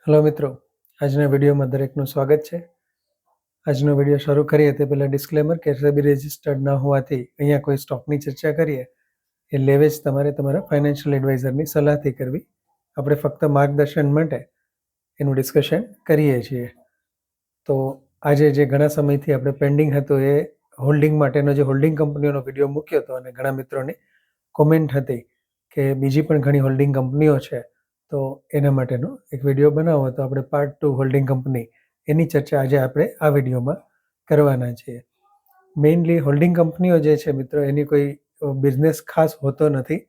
Hello મિત્રો, આજના વિડીયોમાં દરેકનું સ્વાગત છે. આજનો વિડીયો શરૂ કરીએ તે પહેલાં ડિસ્ક્લેમર કે સેબી રજિસ્ટર્ડ ન હોવાથી અહીંયા કોઈ સ્ટોકની ચર્ચા કરીએ એ લેવેજ તમારે તમારા ફાઇનાન્શિયલ એડવાઇઝરની સલાહથી કરવી. આપણે ફક્ત માર્ગદર્શન માટે એનું ડિસ્કશન કરીએ છીએ. તો આજે જે ઘણા સમયથી આપણે પેન્ડિંગ હતું એ હોલ્ડિંગ માટેનો જે હોલ્ડિંગ કંપનીઓનો વિડીયો મૂક્યો હતો અને ઘણા મિત્રોની કોમેન્ટ હતી કે બીજી પણ ઘણી હોલ્ડિંગ કંપનીઓ છે, તો એના માટેનો એક વિડીયો બનાવો. તો આપણે પાર્ટ 2 હોલ્ડિંગ કંપની એની ચર્ચા આજે આપણે આ વિડીયોમાં કરવાના છીએ. મેઇનલી હોલ્ડિંગ કંપનીઓ જે છે મિત્રો, એની કોઈ બિઝનેસ ખાસ હોતો નથી.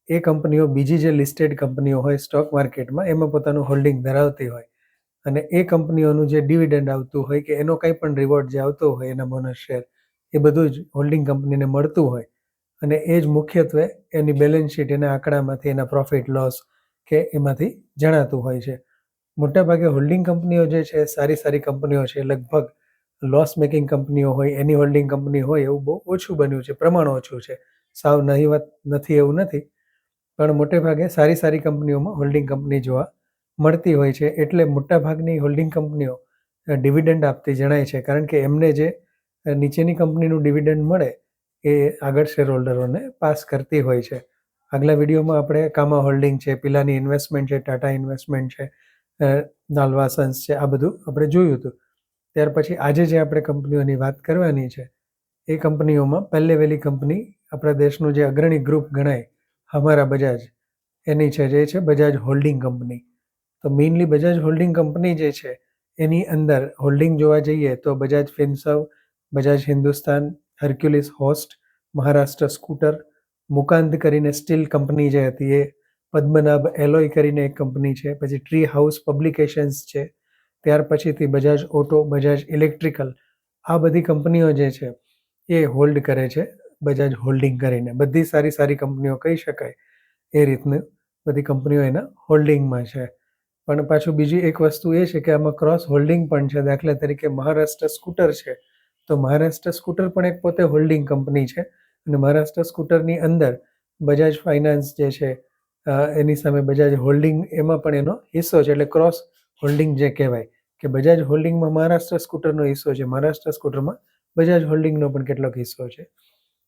એ કંપનીઓ બીજી જે લિસ્ટેડ કંપનીઓ હોય સ્ટોક માર્કેટમાં એમાં પોતાનું હોલ્ડિંગ ધરાવતી હોય અને એ કંપનીઓનું જે ડિવિડન્ડ આવતું હોય કે એનો કંઈ પણ રિવોર્ડ જે આવતો હોય, એના બોનસ શેર, એ બધું જ હોલ્ડિંગ કંપનીને મળતું હોય અને એ જ મુખ્યત્વે એની બેલેન્સ શીટ, એના આંકડામાંથી, એના પ્રોફિટ લોસ કે એમાંથી જણાતું હોય છે. મોટાભાગે હોલ્ડિંગ કંપનીઓ જે છે સારી સારી કંપનીઓ છે. લગભગ લોસ મેકિંગ કંપનીઓ હોય એની હોલ્ડિંગ કંપની હોય એવું બહુ ઓછું બન્યું છે, પ્રમાણ ઓછું છે. સાવ નહીવત નથી એવું નથી, પણ મોટે ભાગે સારી સારી કંપનીઓમાં હોલ્ડિંગ કંપની જોવા મળતી હોય છે. એટલે મોટાભાગની હોલ્ડિંગ કંપનીઓ ડિવિડન્ડ આપતી જણાય છે, કારણ કે એમને જે નીચેની કંપનીનું ડિવિડન્ડ મળે એ આગળ શેર હોલ્ડરોને પાસ કરતી હોય છે. આગલા વિડીયોમાં આપણે કામા હોલ્ડિંગ છે, પિલાની ઇન્વેસ્ટમેન્ટ છે, ટાટા ઇન્વેસ્ટમેન્ટ છે, નાલવા સન્સ છે, આ બધું આપણે જોયું હતું. ત્યાર પછી આજે જે આપણે કંપનીઓની વાત કરવાની છે એ કંપનીઓમાં પહેલે વહેલી કંપની આપણા દેશનું જે અગ્રણી ગ્રુપ ગણાય હમારા બજાજ, એની છે, જે છે બજાજ હોલ્ડિંગ કંપની. તો મેઇનલી બજાજ હોલ્ડિંગ કંપની જે છે એની અંદર હોલ્ડિંગ જોવા જઈએ તો બજાજ ફિનસર્વ, બજાજ હિન્દુસ્તાન, હર્ક્યુલિસ હોસ્ટ, મહારાષ્ટ્ર સ્કૂટર, મુકાંદ કરીને સ્ટીલ કંપની જે હતી એ, પદ્મનાભ એલોય કરીને એક કંપની છે, પછી ટ્રી હાઉસ પબ્લિકેશન્સ છે, ત્યાર પછીથી બજાજ ઓટો, બજાજ ઇલેક્ટ્રિકલ, આ બધી કંપનીઓ જે છે એ હોલ્ડ કરે છે બજાજ હોલ્ડિંગ કરીને. બધી સારી સારી કંપનીઓ કહી શકાય એ રીતની બધી કંપનીઓ એના હોલ્ડિંગમાં છે. પણ પાછું બીજી એક વસ્તુ એ છે કે આમાં ક્રોસ હોલ્ડિંગ પણ છે. દાખલા તરીકે મહારાષ્ટ્ર સ્કૂટર છે, તો મહારાષ્ટ્ર સ્કૂટર પણ એક પોતે હોલ્ડિંગ કંપની છે અને મહારાષ્ટ્ર સ્કૂટરની અંદર બજાજ ફાઇનાન્સ જે છે એની સામે બજાજ હોલ્ડિંગ, એમાં પણ એનો હિસ્સો છે. એટલે ક્રોસ હોલ્ડિંગ જે કહેવાય કે બજાજ હોલ્ડિંગમાં મહારાષ્ટ્ર સ્કૂટરનો હિસ્સો છે, મહારાષ્ટ્ર સ્કૂટરમાં બજાજ હોલ્ડિંગનો પણ કેટલોક હિસ્સો છે,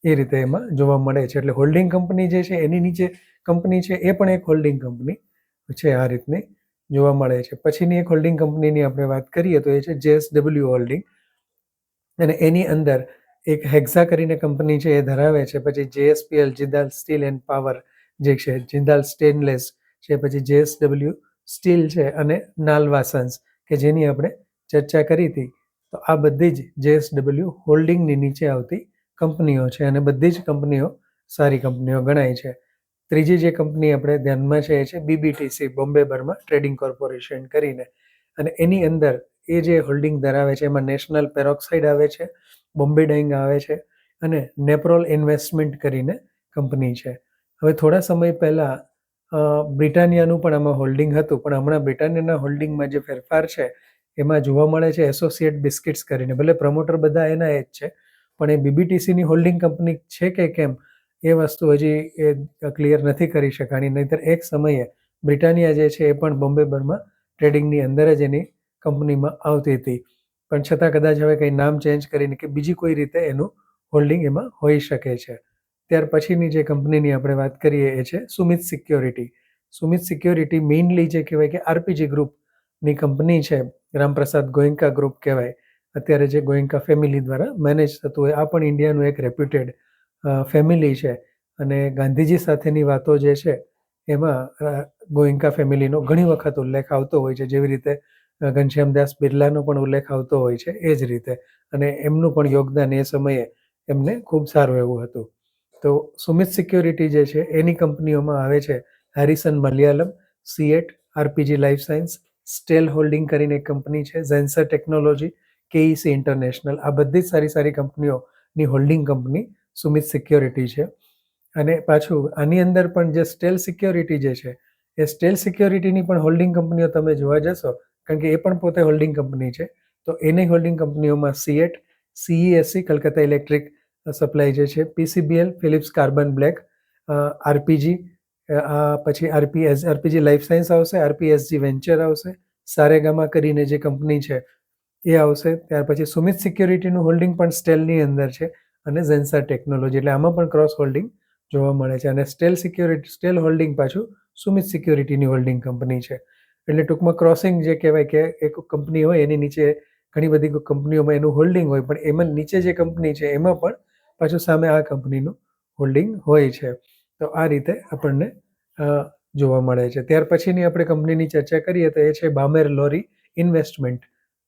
એ રીતે એમાં જોવા મળે છે. એટલે હોલ્ડિંગ કંપની જે છે એની નીચે કંપની છે એ પણ એક હોલ્ડિંગ કંપની છે, આ રીતની જોવા મળે છે. પછીની એક હોલ્ડિંગ કંપનીની આપણે વાત કરીએ તો એ છે JSW હોલ્ડિંગ, અને એની અંદર એક હેક્ઝા કરીને કંપની છે એ ધરાવે છે. પછી JSPL, Jindal steel end power જે છે, જિંદાલ સ્ટેનલેસ છે, પછી JSW સ્ટીલ છે અને નાલવા સન્સ કે જેની આપણે ચર્ચા કરી હતી. તો આ બધી જ JSW હોલ્ડિંગની નીચે આવતી કંપનીઓ છે અને બધી જ કંપનીઓ સારી કંપનીઓ ગણાય છે. ત્રીજી જે કંપની આપણે ધ્યાનમાં છે એ છે BBTC, Bombay Burma trading corporation કરીને, અને એની અંદર એ જે હોલ્ડિંગ ધરાવે છે એમાં નેશનલ પેરોક્સાઇડ આવે છે, બોમ્બે ડાઇંગ આવે છે અને નેપ્રોલ ઇન્વેસ્ટમેન્ટ કરીને કંપની છે. હવે થોડા સમય પહેલાં બ્રિટાનિયાનું પણ આમાં હોલ્ડિંગ હતું, પણ હમણાં બ્રિટાનિયાના હોલ્ડિંગમાં જે ફેરફાર છે એમાં જોવા મળે છે એસોસિએટ બિસ્કિટ્સ કરીને. ભલે પ્રમોટર બધા એના એ જ છે, પણ એ BBTCની હોલ્ડિંગ કંપની છે કે કેમ એ વસ્તુ હજી એ ક્લિયર નથી કરી શકાણી. નહીંતર એક સમયે બ્રિટાનિયા જે છે એ પણ બોમ્બે બર્મા ટ્રેડિંગની અંદર જ એની કંપનીમાં આવતી હતી, પણ છતાં કદાચ હવે કંઈ નામ ચેન્જ કરીને કે બીજી કોઈ રીતે એનું હોલ્ડિંગ એમાં હોઈ શકે છે. ત્યાર પછીની જે કંપનીની આપણે વાત કરીએ એ છે Sumit security. Sumit security mainly જે કહેવાય કે RPG ગ્રુપની કંપની છે, રામપ્રસાદ ગોયંકા ગ્રુપ કહેવાય અત્યારે, જે ગોયંકા ફેમિલી દ્વારા મેનેજ થતું હોય. આ પણ ઇન્ડિયાનું એક રેપ્યુટેડ ફેમિલી છે અને ગાંધીજી સાથેની વાતો જે છે એમાં ગોયંકા ફેમિલીનો ઘણી વખત ઉલ્લેખ આવતો હોય છે, જેવી રીતે ઘનશ્યામદાસ બિરલાનો પણ ઉલ્લેખ આવતો હોય છે એ જ રીતે, અને એમનું પણ યોગદાન એ સમયે એમને ખૂબ સારું એવું હતું. તો સુમિત સિક્યોરિટી જે છે એની કંપનીઓમાં આવે છે Harrison Malayalam, CEAT, RPG life science, stall holding કરીને એક કંપની છે, ઝેન્સર ટેકનોલોજી, KEC ઇન્ટરનેશનલ. આ બધી જ સારી સારી કંપનીઓની હોલ્ડિંગ કંપની સુમિત સિક્યોરિટી છે. અને પાછું આની અંદર પણ જે સ્ટેલ સિક્યોરિટી જે છે એ સ્ટેલ સિક્યોરિટીની પણ હોલ્ડિંગ કંપનીઓ તમે જોવા જશો, કારણ કે એ પણ પોતે હોલ્ડિંગ કંપની છે, તો એની હોલ્ડિંગ કંપનીઓમાં CEAT, CESC Calcutta electric supply જે છે, PCBL Phillips carbon black, RPG, પછી RPG લાઈફ સાયન્સ આવશે, RPSG વેન્ચર આવશે, સારેગામા કરીને જે કંપની છે એ આવશે. ત્યાર પછી સુમિત સિક્યોરિટીનું હોલ્ડિંગ પણ સ્ટેલની અંદર છે અને ઝેન્સર ટેકનોલોજી, એટલે આમાં પણ ક્રોસ હોલ્ડિંગ જોવા મળે છે. અને સ્ટેલ હોલ્ડિંગ પાછું સુમિત સિક્યોરિટીની હોલ્ડિંગ કંપની છે. એટલે ટૂંકમાં ક્રોસિંગ જે કહેવાય કે એક કંપની હોય એની નીચે ઘણી બધી કંપનીઓમાં એનું હોલ્ડિંગ હોય, પણ એમાં નીચે જે કંપની છે એમાં પણ પાછું સામે આ કંપનીનું હોલ્ડિંગ હોય છે. તો આ રીતે આપણને જોવા મળે છે. ત્યાર પછીની આપણે કંપનીની ચર્ચા કરીએ તો એ છે બામેર લોરી ઇન્વેસ્ટમેન્ટ.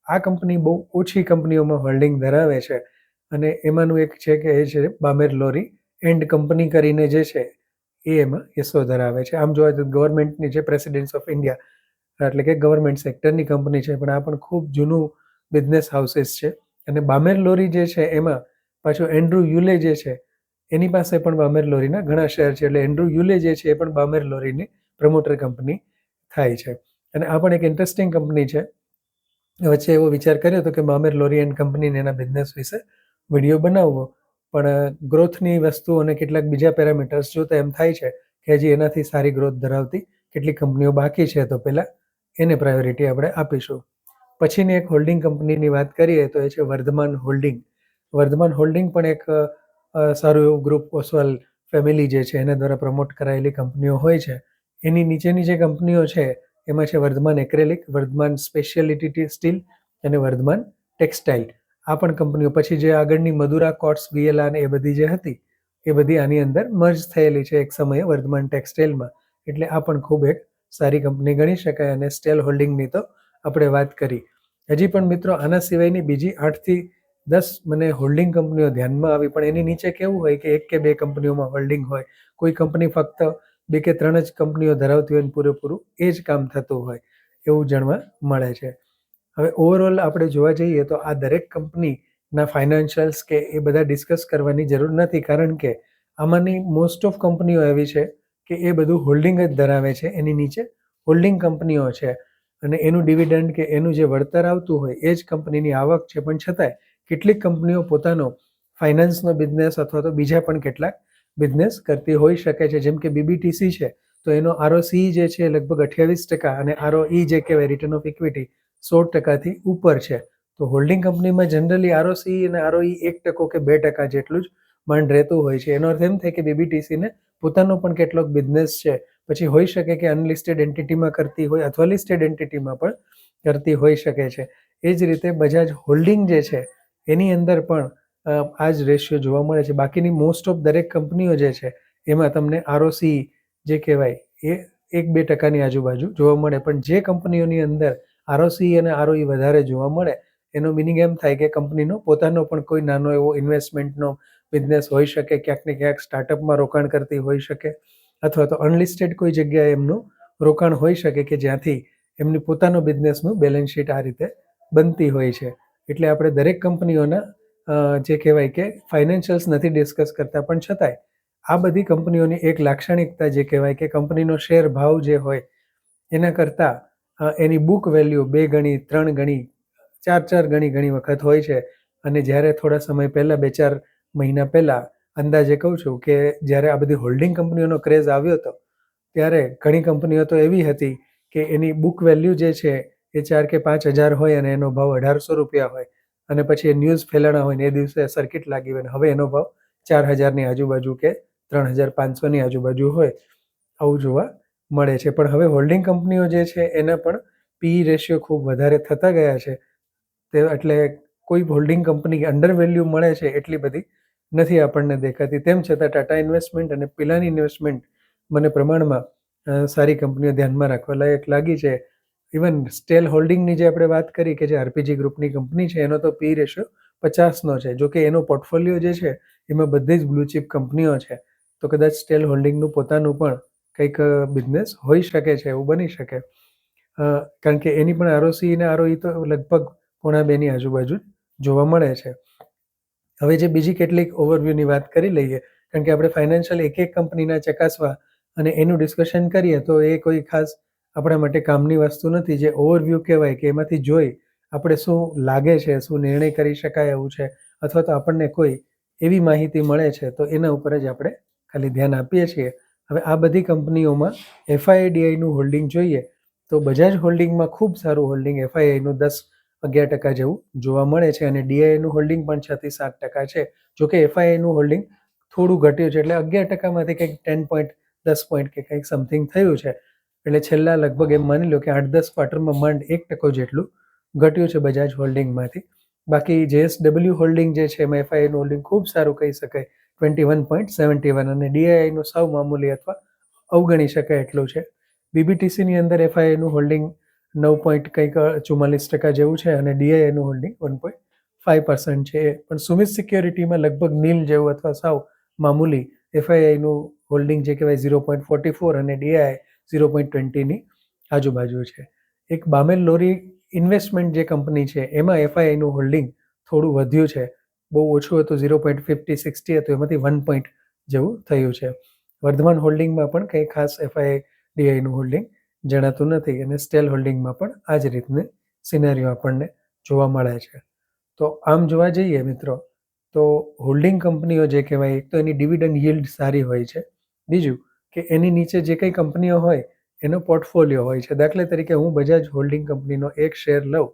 આ કંપની બહુ ઓછી કંપનીઓમાં હોલ્ડિંગ ધરાવે છે અને એમાંનું એક છે કે એ છે બામેર લોરી એન્ડ કંપની કરીને જે છે એ એમાં હિસ્સો ધરાવે છે. આમ જોવા તો ગવર્મેન્ટની છે, પ્રેસિડેન્ટ્સ ઓફ ઇન્ડિયા, એટલે કે ગવર્મેન્ટ સેક્ટરની કંપની છે, પણ આ પણ ખૂબ જૂનું બિઝનેસ હાઉસીસ છે. અને બામેર લોરી જે છે એમાં પાછું એન્ડ્રુ યુલે જે છે એની પાસે પણ બામેર લોરીના ઘણા શેર છે. એટલે એન્ડ્રુ યુલે જે છે એ પણ બામેર લોરીની પ્રમોટર કંપની થાય છે. અને આ પણ એક ઇન્ટરેસ્ટિંગ કંપની છે. વચ્ચે એવો વિચાર કર્યો હતો કે બામેર લોરી એન્ડ કંપનીને એના બિઝનેસ વિશે વિડીયો બનાવવો, પણ ગ્રોથની વસ્તુ અને કેટલાક બીજા પેરામીટર્સ જોતા એમ થાય છે કે હજી એનાથી સારી ગ્રોથ ધરાવતી કેટલીક કંપનીઓ બાકી છે, તો પહેલાં એને પ્રાયોરિટી આપણે આપીશું. પછીની એક હોલ્ડિંગ કંપનીની વાત કરીએ તો એ છે વર્ધમાન હોલ્ડિંગ. વર્ધમાન હોલ્ડિંગ પણ એક સારું એવું ગ્રુપ ઓસવાલ ફેમિલી જે છે એના દ્વારા પ્રમોટ કરાયેલી કંપનીઓ હોય છે. એની નીચેની જે કંપનીઓ છે એમાં છે Vardhman acrylic, Vardhman speciality steel અને વર્ધમાન ટેક્સટાઇલ. આ પણ કંપનીઓ પછી જે આગળની મદુરા કોટ્સ, VLR એ બધી જે હતી એ બધી આની અંદર મર્જ થયેલી છે એક સમયે વર્ધમાન ટેક્સટાઇલમાં. એટલે આ પણ ખૂબ એક સારી કંપની ગણી શકાય. અને સ્ટેલ હોલ્ડિંગની તો આપણે વાત કરી. હજી પણ મિત્રો આના સિવાયની બીજી 8 થી 10 મને હોલ્ડિંગ કંપનીઓ ધ્યાનમાં આવી, પણ એની નીચે કેવું હોય કે 1 કે 2 કંપનીઓમાં હોલ્ડિંગ હોય. કોઈ કંપની ફક્ત 2 કે 3 જ કંપનીઓ ધરાવતી હોય અને પૂરેપૂરું એ જ કામ થતું હોય એવું જાણવા મળે છે. હવે ઓવરઓલ આપણે જોવા જઈએ તો આ દરેક કંપનીના ફાઇનાન્શિયલ્સ કે એ બધા ડિસ્કસ કરવાની જરૂર નથી, કારણ કે આમાંની મોસ્ટ ઓફ કંપનીઓ એવી છે કે એ બધું હોલ્ડિંગ જ ધરાવે છે. એની નીચે હોલ્ડિંગ કંપનીઓ છે અને એનું ડિવિડન્ડ કે એનું જે વળતર આવતું હોય એ જ કંપનીની આવક છે. પણ છતાંય કેટલીક કંપનીઓ પોતાનો ફાઇનાન્સનો બિઝનેસ અથવા તો બીજા પણ કેટલાક બિઝનેસ કરતી હોઈ શકે છે. જેમ કે BBTC છે તો એનો ROCE જે છે લગભગ 28% અને ROE જે કહેવાય રિટર્ન ઓફ ઇક્વિટી 16%થી ઉપર છે. તો હોલ્ડિંગ કંપનીમાં જનરલી ROCE અને ROE 1% કે 2% જેટલું જ માંડ રહેતું હોય છે. એનો અર્થ એમ થાય કે BBTCને પોતાનો પણ કેટલોક બિઝનેસ છે, પછી હોઈ શકે કે અનલિસ્ટેડ એન્ટિટીમાં કરતી હોય અથવા લિસ્ટેડ એન્ટિટીમાં પણ કરતી હોઈ શકે છે. એ જ રીતે બજાજ હોલ્ડિંગ જે છે એની અંદર પણ આ જ રેશિયો જોવા મળે છે. બાકીની મોસ્ટ ઓફ દરેક કંપનીઓ જે છે એમાં તમને ROCE જે કહેવાય એ 1-2%ની આજુબાજુ જોવા મળે. પણ જે કંપનીઓની અંદર ROCE અને ROE વધારે જોવા મળે એનો મિનિંગ એમ થાય કે કંપનીનો પોતાનો પણ કોઈ નાનો એવો ઇન્વેસ્ટમેન્ટનો બિઝનેસ હોઈ શકે, ક્યાંક ને ક્યાંક સ્ટાર્ટઅપમાં રોકાણ કરતી હોઈ શકે, અથવા તો અનલિસ્ટેડ કોઈ જગ્યાએ એમનું રોકાણ હોઈ શકે કે જ્યાંથી એમની પોતાનો બિઝનેસનું બેલેન્સ શીટ આ રીતે બનતી હોય છે. એટલે આપણે દરેક કંપનીઓના જે કહેવાય કે ફાઇનાન્શિયલ્સ નથી ડિસ્કસ કરતા, પણ છતાંય આ બધી કંપનીઓની એક લાક્ષણિકતા જે કહેવાય કે કંપનીનો શેર ભાવ જે હોય એના કરતાં એની બુક વેલ્યુ 2 ગણી, 3 ગણી, 4 ગણી ઘણી વખત હોય છે. અને જ્યારે થોડા સમય પહેલાં 2-4 મહિના પહેલાં અંદાજે કહું છું કે જ્યારે આ બધી હોલ્ડિંગ કંપનીઓનો ક્રેઝ આવ્યો હતો ત્યારે ઘણી કંપનીઓ તો એવી હતી કે એની બુક વેલ્યુ જે છે એ 4 કે 5 હજાર હોય અને એનો ભાવ 1800 હોય, અને પછી એ ન્યૂઝ ફેલાણા હોય ને એ દિવસે સર્કિટ લાગી હોય ને હવે એનો ભાવ 4000ની આજુબાજુ કે 3500ની આજુબાજુ હોય, આવું જોવા મળે છે. પણ હવે હોલ્ડિંગ કંપનીઓ જે છે એના પણ PE રેશિયો ખૂબ વધારે થતા ગયા છે. તે એટલે કોઈ હોલ્ડિંગ કંપની અંડર વેલ્યુ મળે છે એટલી બધી નથી આપણને દેખાતી. તેમ છતાં ટાટા ઇન્વેસ્ટમેન્ટ અને પિલાની ઇન્વેસ્ટમેન્ટ મને પ્રમાણમાં સારી કંપનીઓ ધ્યાનમાં રાખવા લાયક લાગી છે. ઇવન સ્ટેલ હોલ્ડિંગની જે આપણે વાત કરી કે જે RPG ગ્રુપની કંપની છે એનો તો PE રેશિયો 50નો છે. જોકે એનો પોર્ટફોલિયો જે છે એમાં બધી જ બ્લુ ચિપ કંપનીઓ છે, તો કદાચ સ્ટેલ હોલ્ડિંગનું પોતાનું પણ કંઈક બિઝનેસ હોઈ શકે છે, એવું બની શકે. કારણ કે એની પણ ROCE અને ROE તો લગભગ 1.5-2ની આજુબાજુ જોવા મળે છે. હવે જે બીજી કેટલીક ઓવરવ્યૂની વાત કરી લઈએ, કારણ કે આપણે ફાઇનાન્શિયલ એક કંપનીના ચકાસવા અને એનું ડિસ્કશન કરીએ તો એ કોઈ ખાસ આપણા માટે કામની વસ્તુ નથી. જે ઓવરવ્યૂ કહેવાય કે એમાંથી જોઈ આપણે શું લાગે છે, શું નિર્ણય કરી શકાય એવું છે, અથવા તો આપણને કોઈ એવી માહિતી મળે છે તો એના ઉપર જ આપણે ખાલી ધ્યાન આપીએ છીએ. હવે આ બધી કંપનીઓમાં FIDIનું હોલ્ડિંગ જોઈએ તો બજાજ હોલ્ડિંગમાં ખૂબ સારું હોલ્ડિંગ એફઆઈઆઈનું 10-11% જેવું જોવા મળે છે અને ડીઆઈનું હોલ્ડિંગ પણ 6-7% છે. જોકે એફઆઈઆઈનું હોલ્ડિંગ થોડું ઘટ્યું છે, એટલે 11%માંથી કંઈક 10 પોઈન્ટ કે કંઈક સમથિંગ થયું છે. એટલે છેલ્લા લગભગ એમ માની લો કે 8-10 ક્વાર્ટરમાં માંડ 1% જેટલું ઘટ્યું છે બજાજ હોલ્ડિંગમાંથી. બાકી જેએસડબલ્યુ હોલ્ડિંગ જે છે એમાં એફઆઈઆઈનું હોલ્ડિંગ ખૂબ સારું કહી શકાય, 21.71, અને ડીઆઈનું સાવ મામૂલી અથવા અવગણી શકાય એટલું છે. બીબીટીસીની અંદર એફઆઈઆઈનું હોલ્ડિંગ 9.44% જેવું છે અને ડીઆઈનું હોલ્ડિંગ 1.5% છે. પણ સુમિત સિક્યોરિટીમાં લગભગ નીલ જેવું અથવા સાવ મામૂલી એફઆઈઆઈનું હોલ્ડિંગ જે કહેવાય 0.44 અને ડીઆઈ 0.20ની આજુબાજુ છે. એક બામેલ લોરી ઇન્વેસ્ટમેન્ટ જે કંપની છે એમાં એફઆઈઆઈનું હોલ્ડિંગ થોડું વધ્યું છે, બહુ ઓછું હતું, 0.50-60 હતું, એમાંથી 1 પોઈન્ટ જેવું થયું છે. વર્ધમાન હોલ્ડિંગમાં પણ કંઈ ખાસ એફઆઈઆઈ ડીઆઈનું હોલ્ડિંગ જણાતું નથી અને સ્ટેલ હોલ્ડિંગમાં પણ આ જ રીતની સિનેરીઓ આપણને જોવા મળે છે. તો આમ જોવા જઈએ મિત્રો તો હોલ્ડિંગ કંપનીઓ જે કહેવાય, એક તો એની ડિવિડન્ડ yield સારી હોય છે, બીજું કે એની નીચે જે કંઈ કંપનીઓ હોય એનો પોર્ટફોલિયો હોય છે. દાખલા તરીકે હું બજાજ હોલ્ડિંગ કંપનીનો એક શેર લઉં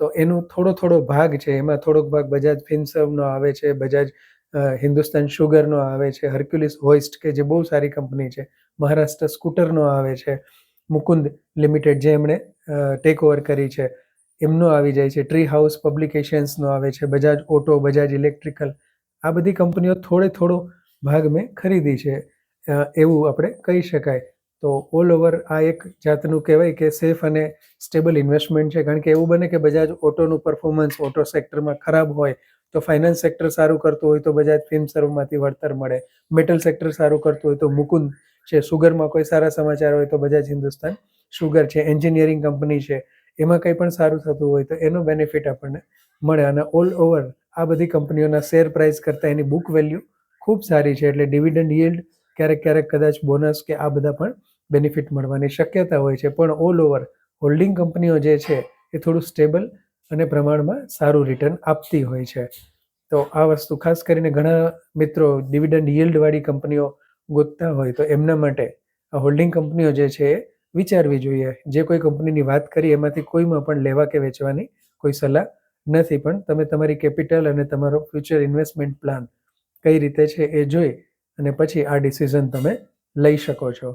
તો એનો થોડો ભાગ છે, એમાં થોડોક ભાગ બજાજ ફિનસર્વનો આવે છે, બજાજ હિન્દુસ્તાન શુગરનો આવે છે, હર્ક્યુલિસ હોઇસ્ટ કે જે બહુ સારી કંપની છે, મહારાષ્ટ્ર સ્કૂટરનો આવે છે, મુકુંદ લિમિટેડ જે એમણે ટેક ઓવર કરી છે એમનો આવી જાય છે, ટ્રી હાઉસ પબ્લિકેશન્સનો આવે છે, બજાજ ઓટો, બજાજ ઇલેક્ટ્રિકલ, આ બધી કંપનીઓ થોડો ભાગ મેં ખરીદી છે એવું આપણે કહી શકાય. તો ઓલ ઓવર આ એક જાતનું કહેવાય કે સેફ અને સ્ટેબલ ઇન્વેસ્ટમેન્ટ છે. કારણ કે એવું બને કે બજાજ ઓટોનું પરફોર્મન્સ ઓટો સેક્ટરમાં ખરાબ હોય તો ફાઇનાન્સ સેક્ટર સારું કરતું હોય તો બજાજ ફિનસર્વમાંથી વળતર મળે, મેટલ સેક્ટર સારું કરતું હોય તો મુકુંદ છે, સુગરમાં કોઈ સારા સમાચાર હોય તો બજાજ હિન્દુસ્તાન શુગર છે, એન્જિનિયરિંગ કંપની છે એમાં કંઈ પણ સારું થતું હોય તો એનો બેનિફિટ આપણને મળે. અને ઓલ ઓવર આ બધી કંપનીઓના શેર પ્રાઇસ કરતાં એની બુક વેલ્યુ ખૂબ સારી છે, એટલે ડિવિડન્ડ yield ક્યારેક કદાચ બોનસ કે આ બધા પણ બેનિફિટ મળવાની શક્યતા હોય છે. પણ ઓલ ઓવર હોલ્ડિંગ કંપનીઓ જે છે એ થોડું સ્ટેબલ અને પ્રમાણમાં સારું રિટર્ન આપતી હોય છે. તો આ વસ્તુ ખાસ કરીને ઘણા મિત્રો ડિવિડન્ડ yield-વાળી કંપનીઓ ગોતતા હોય તો એમના માટે આ હોલ્ડિંગ કંપનીઓ જે છે એ વિચારવી જોઈએ. જે કોઈ કંપનીની વાત કરી એમાંથી કોઈમાં પણ લેવા કે વેચવાની કોઈ સલાહ નથી, પણ તમે તમારી કેપિટલ અને તમારો ફ્યુચર ઇન્વેસ્ટમેન્ટ પ્લાન કઈ રીતે છે એ જોઈ અને પછી આ ડિસિઝન તમે લઈ શકો છો.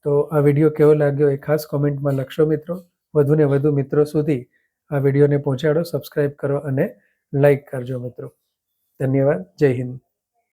તો આ વિડીયો કેવો લાગ્યો એ ખાસ કોમેન્ટમાં લખશો મિત્રો. વધુને વધુ મિત્રો સુધી આ વિડીયોને પહોંચાડો, સબસ્ક્રાઈબ કરો અને લાઈક કરજો મિત્રો. ધન્યવાદ. જય હિન્દ.